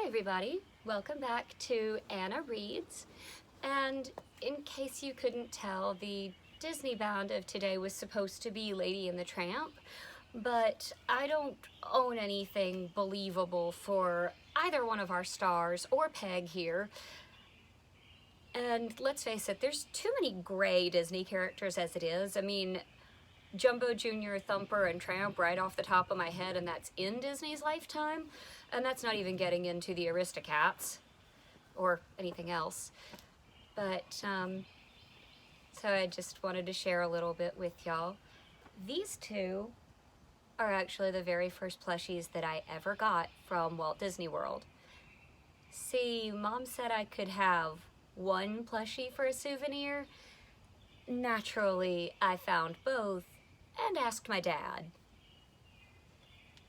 everybody, welcome back to Anna Reads. And in case you couldn't tell, the Disney bound of today was supposed to be Lady and the Tramp, but I don't own anything believable for either one of our stars or Peg here. And let's face it, there's too many gray Disney characters as it is. I mean, Jumbo Jr., Thumper, and Tramp right off the top of my head, and that's in Disney's lifetime. And that's not even getting into the Aristocats or anything else. But, so I just wanted to share a little bit with y'all. These two are actually the very first plushies that I ever got from Walt Disney World. See, Mom said I could have one plushie for a souvenir. Naturally, I found both and asked my dad.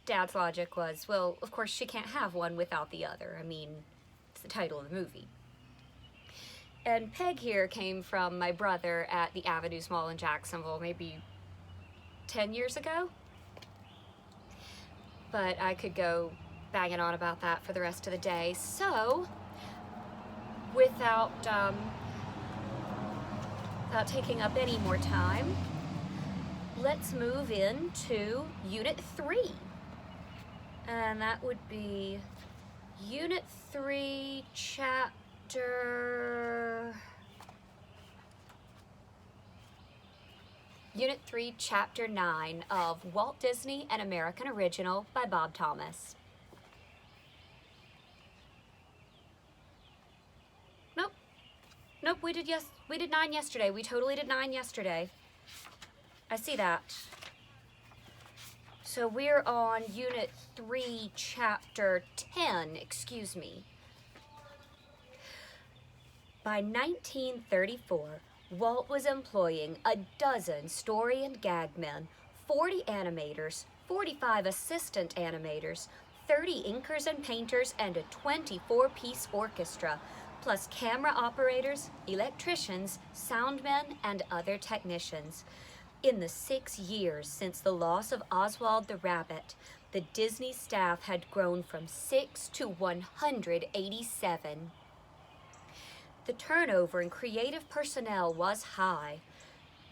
Dad's logic was, well, of course she can't have one without the other. I mean, it's the title of the movie. And Peg here came from my brother at the Avenues Mall in Jacksonville maybe 10 years ago. But I could go banging on about that for the rest of the day. So, without taking up any more time, let's move into Unit 3. And that would be Unit 3, Chapter 9 of Walt Disney, an American Original by Bob Thomas. Nope, we did 9 yesterday. We totally did 9 yesterday. I see that. So we're on Unit 3, Chapter 10, excuse me. By 1934, Walt was employing a dozen story and gag men, 40 animators, 45 assistant animators, 30 inkers and painters, and a 24-piece orchestra, plus camera operators, electricians, soundmen, and other technicians. In the 6 years since the loss of Oswald the Rabbit, the Disney staff had grown from 6 to 187. The turnover in creative personnel was high.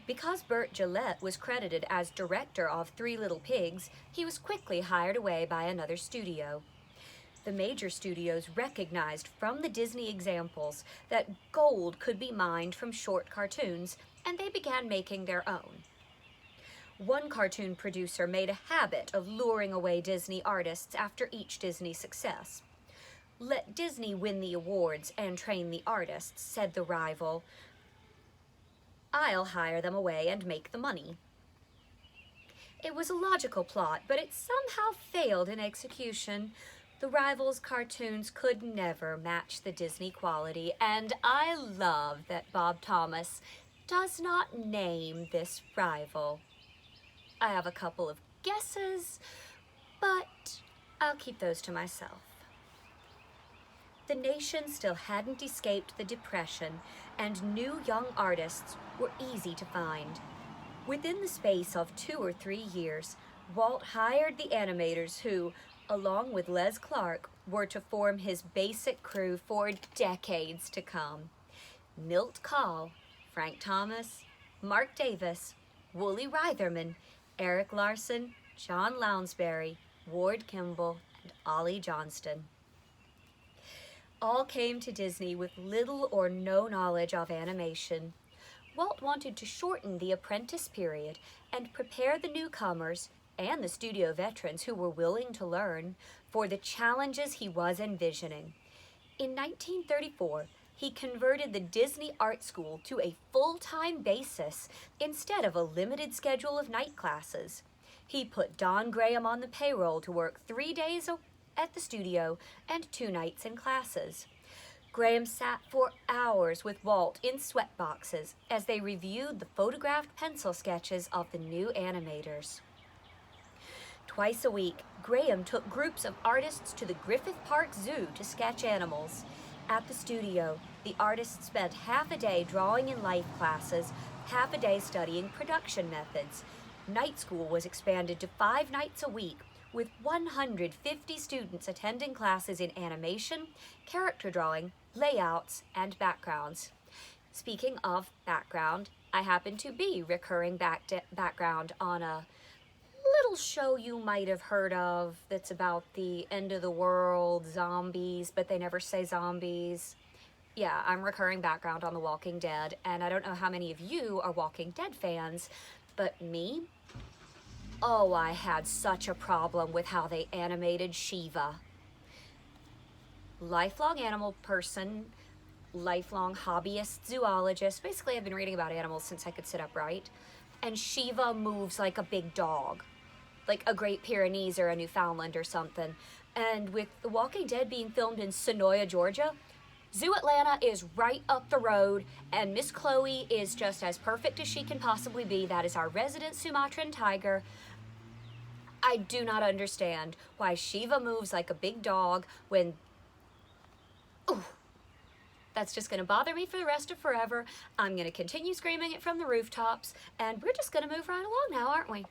Because Burt Gillette was credited as director of Three Little Pigs, he was quickly hired away by another studio. The major studios recognized from the Disney examples that gold could be mined from short cartoons, and they began making their own. One cartoon producer made a habit of luring away Disney artists after each Disney success. "Let Disney win the awards and train the artists," said the rival. "I'll hire them away and make the money." It was a logical plot, but it somehow failed in execution. The rival's cartoons could never match the Disney quality, and I love that Bob Thomas does not name this rival. I have a couple of guesses, but I'll keep those to myself. The nation still hadn't escaped the Depression, and new young artists were easy to find. Within the space of 2 or 3 years, Walt hired the animators who, along with Les Clark, were to form his basic crew for decades to come. Milt Kahl, Frank Thomas, Mark Davis, Wooly Reitherman, Eric Larson, John Lounsbury, Ward Kimball, and Ollie Johnston. All came to Disney with little or no knowledge of animation. Walt wanted to shorten the apprentice period and prepare the newcomers and the studio veterans who were willing to learn for the challenges he was envisioning. In 1934, he converted the Disney Art School to a full-time basis instead of a limited schedule of night classes. He put Don Graham on the payroll to work 3 days at the studio and 2 nights in classes. Graham sat for hours with Walt in sweatboxes as they reviewed the photographed pencil sketches of the new animators. Twice a week, Graham took groups of artists to the Griffith Park Zoo to sketch animals. At the studio, the artists spent half a day drawing in life classes, half a day studying production methods. Night school was expanded to 5 nights a week, with 150 students attending classes in animation, character drawing, layouts, and backgrounds. Speaking of background, I happen to be recurring background on a little show you might have heard of that's about the end of the world, zombies, but they never say zombies. Yeah, I'm recurring background on The Walking Dead, and I don't know how many of you are Walking Dead fans, but me? Oh, I had such a problem with how they animated Shiva. Lifelong animal person, lifelong hobbyist zoologist. Basically, I've been reading about animals since I could sit upright. And Shiva moves like a big dog, like a Great Pyrenees or a Newfoundland or something. And with The Walking Dead being filmed in Sonoya, Georgia, Zoo Atlanta is right up the road, and Miss Chloe is just as perfect as she can possibly be. That is our resident Sumatran tiger. I do not understand why Shiva moves like a big dog when... Ooh, that's just going to bother me for the rest of forever. I'm going to continue screaming it from the rooftops, and we're just going to move right along now, aren't we?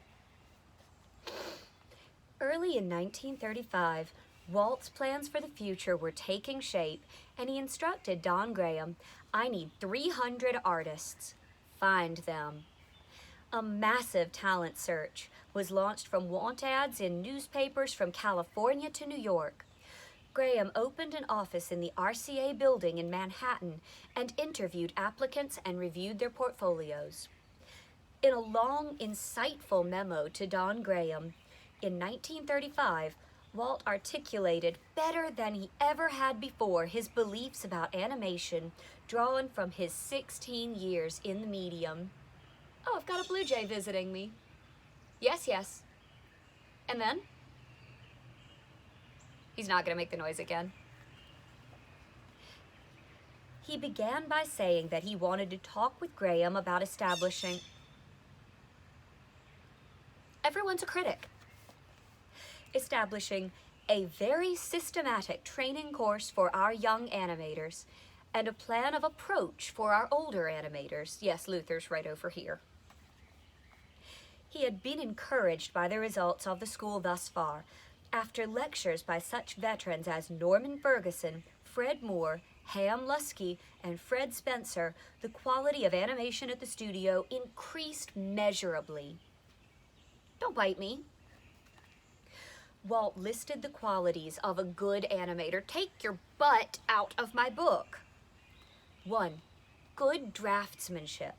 Early in 1935, Walt's plans for the future were taking shape, and he instructed Don Graham, "I need 300 artists. Find them." A massive talent search was launched from want ads in newspapers from California to New York. Graham opened an office in the RCA building in Manhattan and interviewed applicants and reviewed their portfolios. In a long, insightful memo to Don Graham, in 1935, Walt articulated better than he ever had before his beliefs about animation, drawn from his 16 years in the medium. Oh, I've got a blue jay visiting me. Yes, yes. And then? He's not going to make the noise again. He began by saying that he wanted to talk with Graham about establishing... Everyone's a critic. Establishing a very systematic training course for our young animators and a plan of approach for our older animators. Yes, Luther's right over here. He had been encouraged by the results of the school thus far, after lectures by such veterans as Norman Ferguson, Fred Moore, Ham Lusky, and Fred Spencer. The quality of animation at the studio increased measurably. Don't bite me. Walt listed the qualities of a good animator. Take your butt out of my book. 1. Good draftsmanship.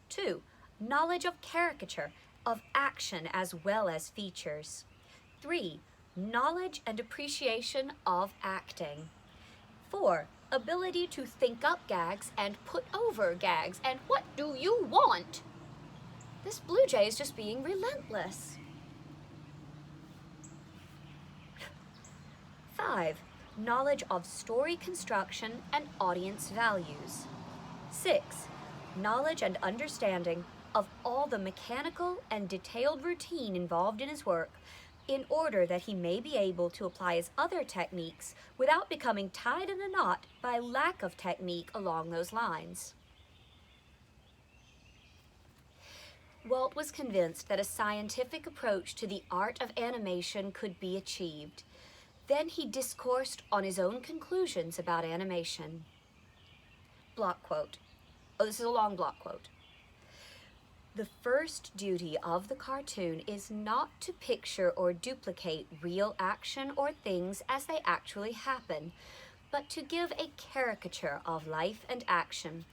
2. Knowledge of caricature, of action as well as features. 3. Knowledge and appreciation of acting. 4. Ability to think up gags and put over gags. And what do you want? This blue jay is just being relentless. 5. Knowledge of story construction and audience values. 6. Knowledge and understanding of all the mechanical and detailed routine involved in his work, in order that he may be able to apply his other techniques without becoming tied in a knot by lack of technique along those lines. Walt was convinced that a scientific approach to the art of animation could be achieved. Then he discoursed on his own conclusions about animation. Block quote. Oh, this is a long block quote. The first duty of the cartoon is not to picture or duplicate real action or things as they actually happen, but to give a caricature of life and action,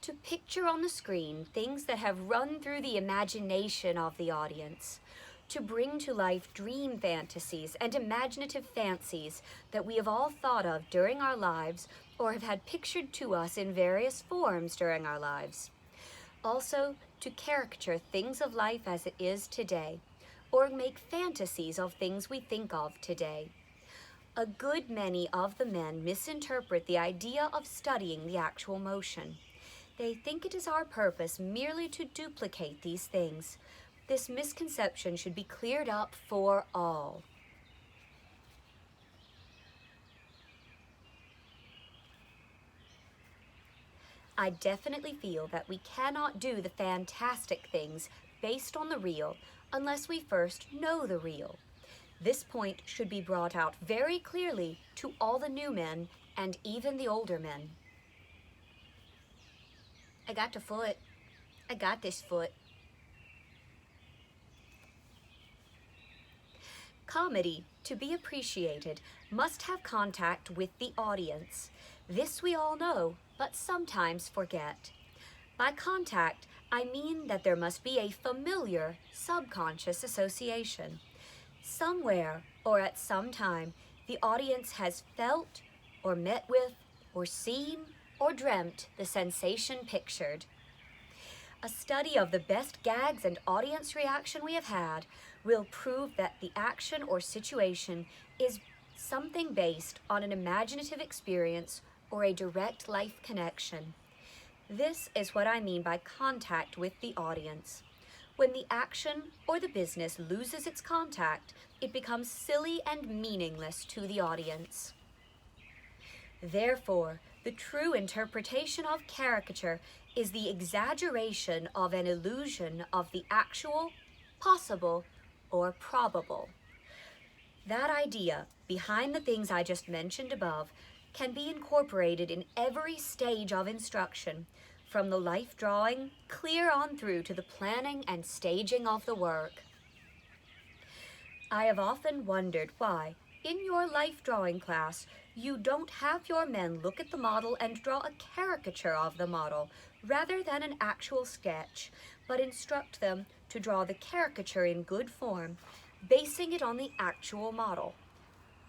to picture on the screen things that have run through the imagination of the audience, to bring to life dream fantasies and imaginative fancies that we have all thought of during our lives or have had pictured to us in various forms during our lives. Also, to caricature things of life as it is today, or make fantasies of things we think of today. A good many of the men misinterpret the idea of studying the actual motion. They think it is our purpose merely to duplicate these things. This misconception should be cleared up for all. I definitely feel that we cannot do the fantastic things based on the real unless we first know the real. This point should be brought out very clearly to all the new men and even the older men. I got the foot. I got this foot. Comedy, to be appreciated, must have contact with the audience. This we all know, but sometimes forget. By contact, I mean that there must be a familiar, subconscious association. Somewhere, or at some time, the audience has felt, or met with, or seen, or dreamt the sensation pictured. A study of the best gags and audience reaction we have had will prove that the action or situation is something based on an imaginative experience or a direct life connection. This is what I mean by contact with the audience. When the action or the business loses its contact, it becomes silly and meaningless to the audience. Therefore, the true interpretation of caricature is the exaggeration of an illusion of the actual, possible, or probable. That idea, behind the things I just mentioned above, can be incorporated in every stage of instruction, from the life drawing clear on through to the planning and staging of the work. I have often wondered why, in your life drawing class, you don't have your men look at the model and draw a caricature of the model, rather than an actual sketch, but instruct them to draw the caricature in good form, basing it on the actual model.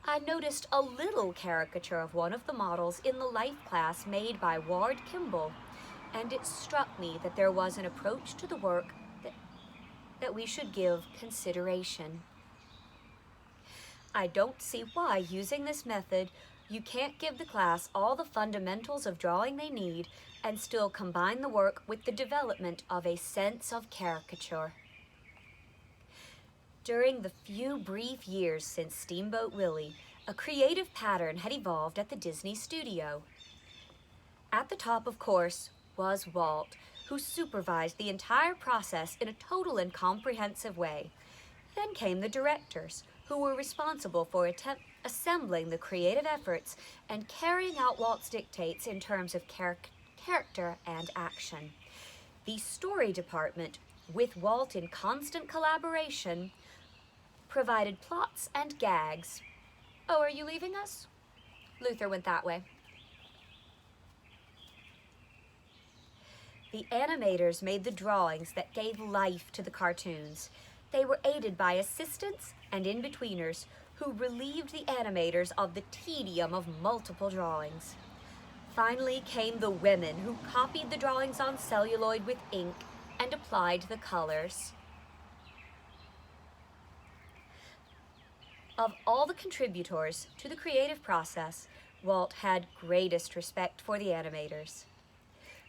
I noticed a little caricature of one of the models in the life class made by Ward Kimball, and it struck me that there was an approach to the work that we should give consideration. I don't see why, using this method, you can't give the class all the fundamentals of drawing they need and still combine the work with the development of a sense of caricature. During the few brief years since Steamboat Willie, a creative pattern had evolved at the Disney studio. At the top, of course, was Walt, who supervised the entire process in a total and comprehensive way. Then came the directors, who were responsible for assembling the creative efforts and carrying out Walt's dictates in terms of character and action. The story department, with Walt in constant collaboration, provided plots and gags. Oh, are you leaving us? Luther went that way. The animators made the drawings that gave life to the cartoons. They were aided by assistants and in-betweeners who relieved the animators of the tedium of multiple drawings. Finally came the women who copied the drawings on celluloid with ink and applied the colors. Of all the contributors to the creative process, Walt had greatest respect for the animators.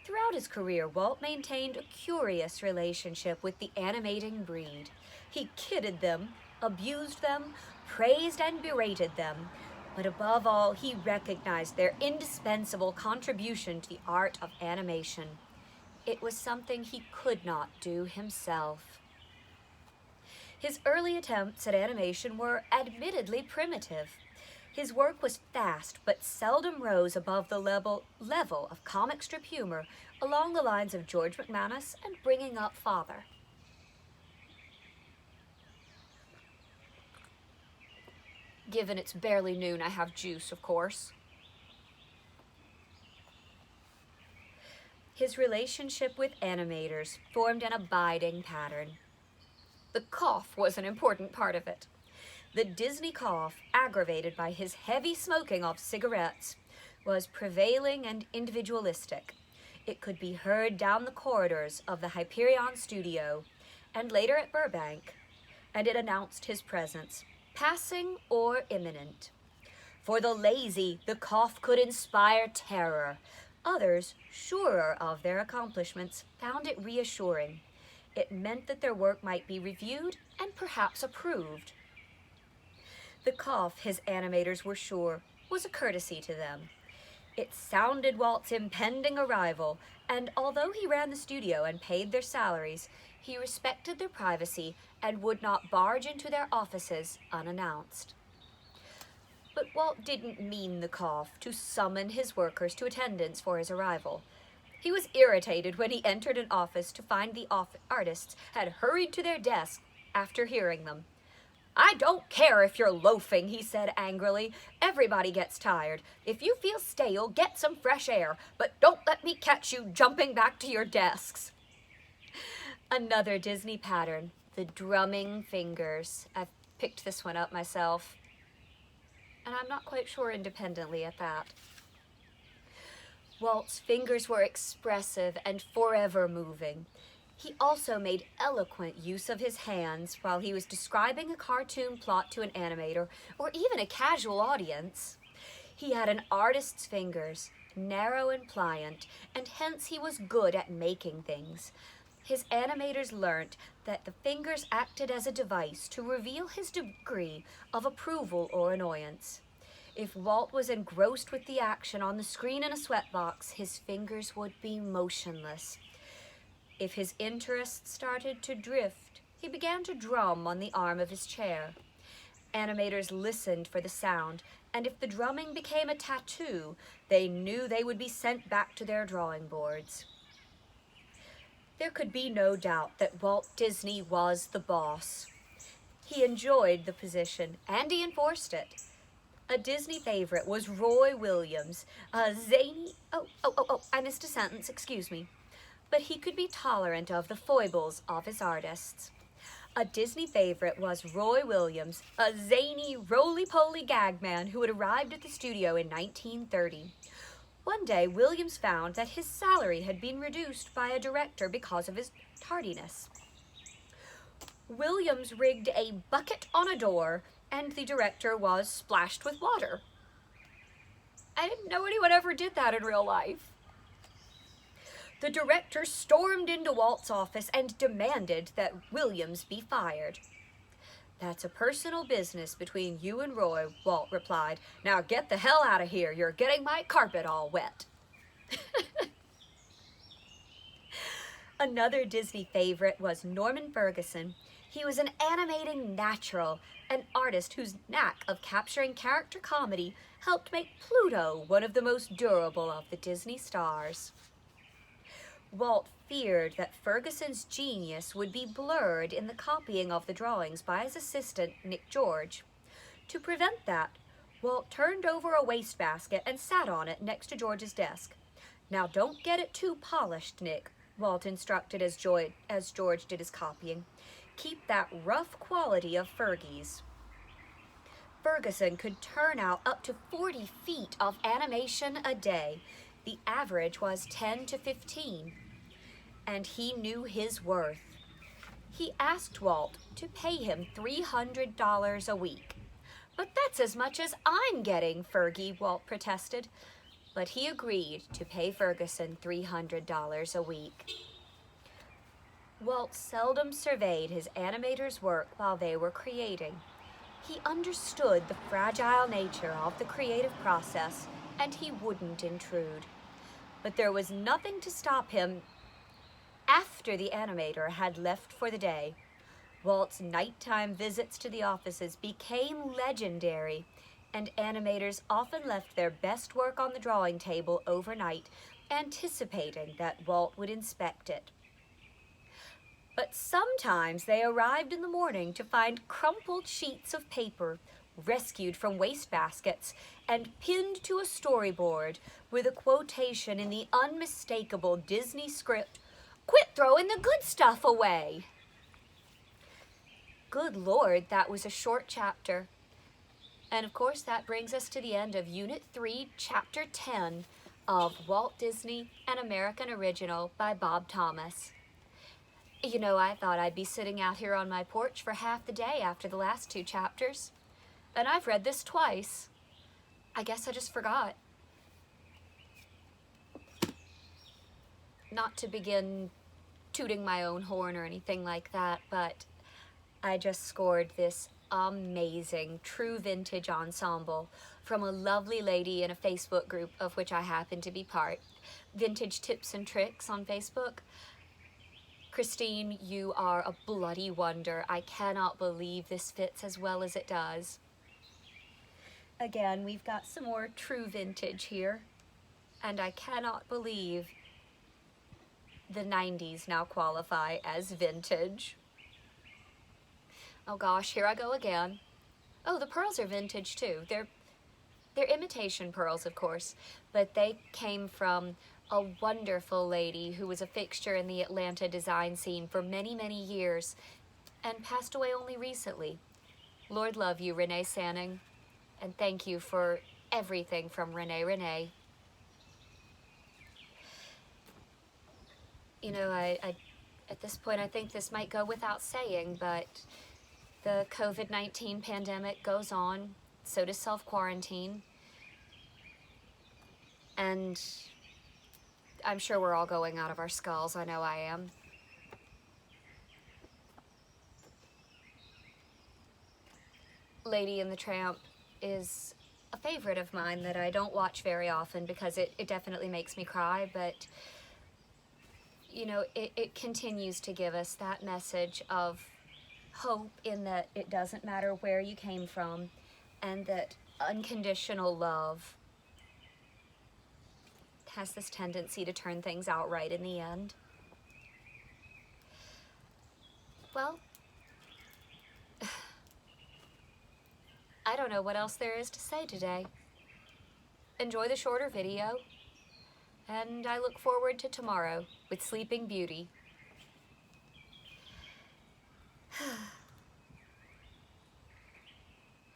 Throughout his career, Walt maintained a curious relationship with the animating breed. He kidded them, abused them, praised and berated them, but above all, he recognized their indispensable contribution to the art of animation. It was something he could not do himself. His early attempts at animation were admittedly primitive. His work was fast, but seldom rose above the level of comic strip humor along the lines of George McManus and Bringing Up Father. Given it's barely noon, I have juice, of course. His relationship with animators formed an abiding pattern. The cough was an important part of it. The Disney cough, aggravated by his heavy smoking of cigarettes, was prevailing and individualistic. It could be heard down the corridors of the Hyperion studio, and later at Burbank, and it announced his presence, passing or imminent. For the lazy, the cough could inspire terror. Others, surer of their accomplishments, found it reassuring. It meant that their work might be reviewed and perhaps approved. The cough, his animators were sure, was a courtesy to them. It sounded Walt's impending arrival, and although he ran the studio and paid their salaries, he respected their privacy and would not barge into their offices unannounced. But Walt didn't mean the cough to summon his workers to attendance for his arrival. He was irritated when he entered an office to find the artists had hurried to their desks after hearing them. "I don't care if you're loafing," he said angrily. "Everybody gets tired. If you feel stale, get some fresh air, but don't let me catch you jumping back to your desks." Another Disney pattern, the drumming fingers. I've picked this one up myself, and I'm not quite sure independently at that. Walt's fingers were expressive and forever moving. He also made eloquent use of his hands while he was describing a cartoon plot to an animator or even a casual audience. He had an artist's fingers, narrow and pliant, and hence he was good at making things. His animators learnt that the fingers acted as a device to reveal his degree of approval or annoyance. If Walt was engrossed with the action on the screen in a sweatbox, his fingers would be motionless. If his interest started to drift, he began to drum on the arm of his chair. Animators listened for the sound, and if the drumming became a tattoo, they knew they would be sent back to their drawing boards. There could be no doubt that Walt Disney was the boss. He enjoyed the position, and he enforced it. A Disney favorite was Roy Williams, a zany... I missed a sentence, excuse me. But he could be tolerant of the foibles of his artists. A Disney favorite was Roy Williams, a zany, roly-poly gag man who had arrived at the studio in 1930. One day, Williams found that his salary had been reduced by a director because of his tardiness. Williams rigged a bucket on a door, and the director was splashed with water. I didn't know anyone ever did that in real life. The director stormed into Walt's office and demanded that Williams be fired. "That's a personal business between you and Roy," Walt replied. "Now get the hell out of here. You're getting my carpet all wet." Another Disney favorite was Norman Ferguson. He was an animating natural, an artist whose knack of capturing character comedy helped make Pluto one of the most durable of the Disney stars. Walt feared that Ferguson's genius would be blurred in the copying of the drawings by his assistant, Nick George. To prevent that, Walt turned over a wastebasket and sat on it next to George's desk. "Now don't get it too polished, Nick," Walt instructed as George did his copying. "Keep that rough quality of Fergie's." Ferguson could turn out up to 40 feet of animation a day. The average was 10 to 15. And he knew his worth. He asked Walt to pay him $300 a week. "But that's as much as I'm getting, Fergie," Walt protested. But he agreed to pay Ferguson $300 a week. Walt seldom surveyed his animators' work while they were creating. He understood the fragile nature of the creative process, and he wouldn't intrude. But there was nothing to stop him after the animator had left for the day. Walt's nighttime visits to the offices became legendary, and animators often left their best work on the drawing table overnight, anticipating that Walt would inspect it. But sometimes they arrived in the morning to find crumpled sheets of paper, rescued from wastebaskets, and pinned to a storyboard with a quotation in the unmistakable Disney script, "Quit throwing the good stuff away." Good Lord, that was a short chapter. And of course, that brings us to the end of Unit 3, Chapter 10 of Walt Disney, an American Original by Bob Thomas. You know, I thought I'd be sitting out here on my porch for half the day after the last 2 chapters. And I've read this twice. I guess I just forgot. Not to begin tooting my own horn or anything like that, but I just scored this amazing true vintage ensemble from a lovely lady in a Facebook group of which I happen to be part, Vintage Tips and Tricks on Facebook. Christine, you are a bloody wonder. I cannot believe this fits as well as it does. Again, we've got some more true vintage here, and I cannot believe the 90s now qualify as vintage. Oh gosh, here I go again. Oh, the pearls are vintage too. They're imitation pearls, of course, but they came from a wonderful lady who was a fixture in the Atlanta design scene for many, many years and passed away only recently. Lord love you, Renee Sanning, and thank you for everything from Renee. You know, I at this point, I think this might go without saying, but the COVID-19 pandemic goes on, so does self-quarantine, and I'm sure we're all going out of our skulls. I know I am. Lady and the Tramp is a favorite of mine that I don't watch very often because it definitely makes me cry, but you know, it continues to give us that message of hope in that it doesn't matter where you came from, and that unconditional love has this tendency to turn things out right in the end. Well, I don't know what else there is to say today. Enjoy the shorter video, and I look forward to tomorrow with Sleeping Beauty.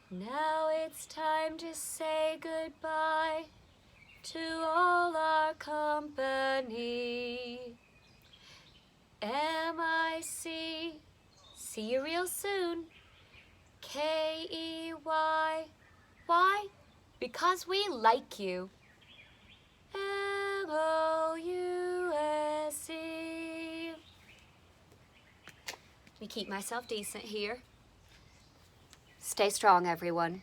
Now it's time to say goodbye to all our company. M-I-C, see you real soon. K-E-Y, why? Because we like you. M-O-U-S-E. Let me keep myself decent here. Stay strong, everyone.